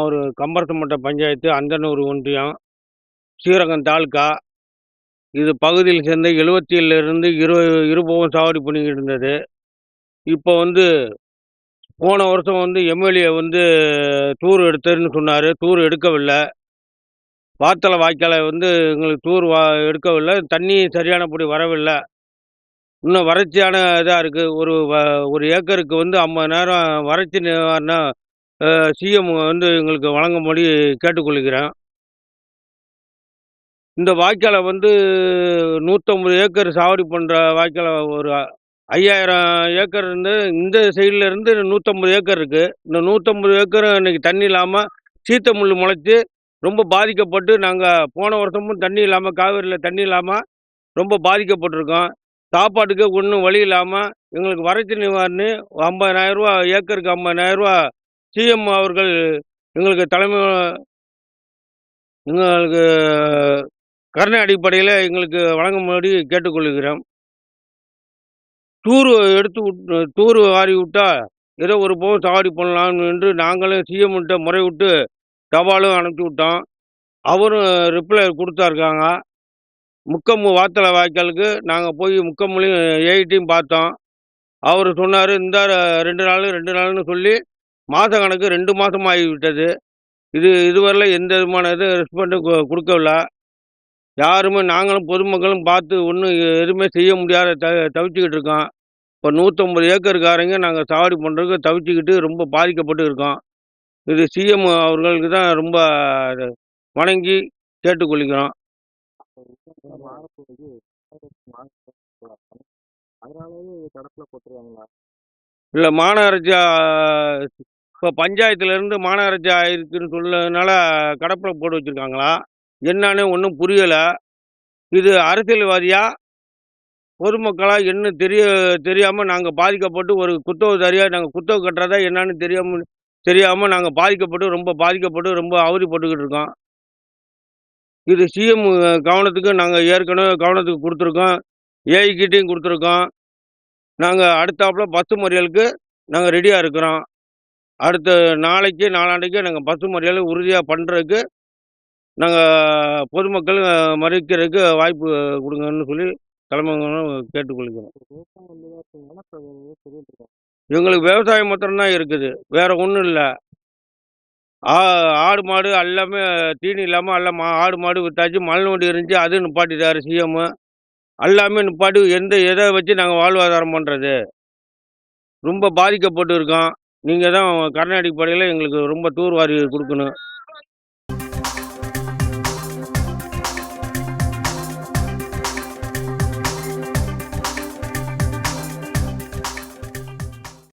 ஒரு கம்பரசம்பட்ட பஞ்சாயத்து, அந்தனூர் ஒன்றியம், ஸ்ரீரங்கம் தாலுகா. இது பகுதியில் சேர்ந்த 77லிருந்து இருபவும் சாகுபடி பண்ணிக்கிட்டு இருந்தது. இப்போ வந்து போன வருஷம் எம்எல்ஏ தூர் எடுத்தேன்னு சொன்னாரு. தூர் எடுக்கவில்லை. வாய்க்கால எங்களுக்கு தூர் எடுக்கவில்லை. தண்ணி சரியானபடி வரவில்லை. இன்னும் வறட்சியான இதா இருக்கு. ஒரு ஏக்கருக்கு 50,000 வறட்சி நிவாரணம் சிஎம் எங்களுக்கு வழங்கும்படி கேட்டுக்கொள்கிறேன். இந்த வாய்க்கால 150 ஏக்கர் சாகுபடி பண்ற வாய்க்கால ஒரு 5000 ஏக்கர் இந்த சைடுல இருந்து 150 ஏக்கர் இருக்கு. இந்த 150 ஏக்கரும் இன்னைக்கு தண்ணி இல்லாம சீத்த முள்ளு முளைச்சு ரொம்ப பாதிக்கப்பட்டு நாங்க போன வருஷமும் தண்ணி இல்லாம காவேரியில தண்ணி இல்லாம ரொம்ப பாதிக்கப்பட்டிருக்கோம். சாப்பாட்டுக்கு ஒன்றும் வழி இல்லாம எங்களுக்கு வறட்சி நிவாரணி ரூ. 50,000 ஏக்கருக்கு ரூ. 50,000 சிஎம் அவர்கள் எங்களுக்கு எங்களுக்கு கருணை அடிப்படையில் எங்களுக்கு வழங்கும்படி கேட்டுக்கொள்கிறோம். தூர் வாரி விட்டா ஏதோ ஒரு போகம் சாகுபடி பண்ணலாம் என்று நாங்களும் சிஎம்கிட்ட முறைவிட்டு தபாலும் அனுப்பிச்சி விட்டோம். அவரும் ரிப்ளை கொடுத்தாருக்காங்க. முக்கம்பு வாத்தலை வாய்க்காலுக்கு நாங்கள் போய் முக்கம்புலையும் ஏஐட்டையும் பார்த்தோம். அவர் சொன்னார், இந்த 2 நாள்னு சொல்லி மாத கணக்கு 2 மாதம் ஆகிவிட்டது. இதுவரையிலும் எந்த விதமான ரெஸ்பாண்டும் கொடுக்கவில்லை. யாருமே நாங்களும் பொதுமக்களும் பார்த்து ஒன்றும் எதுவுமே செய்ய முடியாத தவிச்சுக்கிட்டு இருக்கோம். இப்போ 150 ஏக்கருக்காரங்க நாங்கள் சாகுபடி பண்ணுறதுக்கு தவிச்சுக்கிட்டு ரொம்ப பாதிக்கப்பட்டு இருக்கோம். இது சிஎம் அவர்களுக்கு தான் ரொம்ப வணங்கி கேட்டுக்கொள்கிறோம். இல்லை, மாநகராட்சி இப்போ பஞ்சாயத்துலேருந்து மாநகராட்சி ஆயிருக்குன்னு சொன்னதுனால கடப்பில் போட்டு வச்சுருக்காங்களா என்னன்னு ஒன்றும் புரியலை. இது அரசியல்வாதியா பொதுமக்களா என்ன தெரியாமல் நாங்கள் பாதிக்கப்பட்டு ஒரு குத்தகைதாரியாக நாங்கள் குத்தகை கட்டுறதா என்னன்னு தெரியாமல் நாங்கள் ரொம்ப பாதிக்கப்பட்டு ரொம்ப அவதிப்பட்டுக்கிட்டு இருக்கோம். இது சிஎம் கவனத்துக்கு நாங்கள் ஏற்கனவே கவனத்துக்கு கொடுத்துருக்கோம். ஏஐக்கிட்டையும் கொடுத்துருக்கோம். நாங்கள் அடுத்தாப்புல பஸ் மறியலுக்கு நாங்கள் ரெடியாக இருக்கிறோம். அடுத்த நாளைக்கு நாளான்னைக்கு நாங்கள் பஸ் மறியல் உறுதியாக பண்ணுறதுக்கு நாங்கள் பொதுமக்கள் மறிக்கிறதுக்கு வாய்ப்பு கொடுங்கன்னு சொல்லி தலைமையிடம் கேட்டுக்கொள்கிறோம். எங்களுக்கு விவசாயம் மாத்திரம்தான் இருக்குது, வேற ஒன்றும் இல்லை. ஆடு மாடு எல்லாமே தீனி இல்லாமல் எல்லாம் ஆடு மாடு வித்தாச்சு. மழை நோண்டி இருந்துச்சு, அது நிப்பாட்டிட்டாரு சிஎம். எல்லாமே நிப்பாட்டி எதை வச்சு நாங்கள் வாழ்வாதாரம் பண்ணுறது? ரொம்ப பாதிக்கப்பட்டு இருக்கோம். நீங்கள் தான் கருணை அடிப்படையில் எங்களுக்கு ரொம்ப தூர்வாரி கொடுக்கணும்.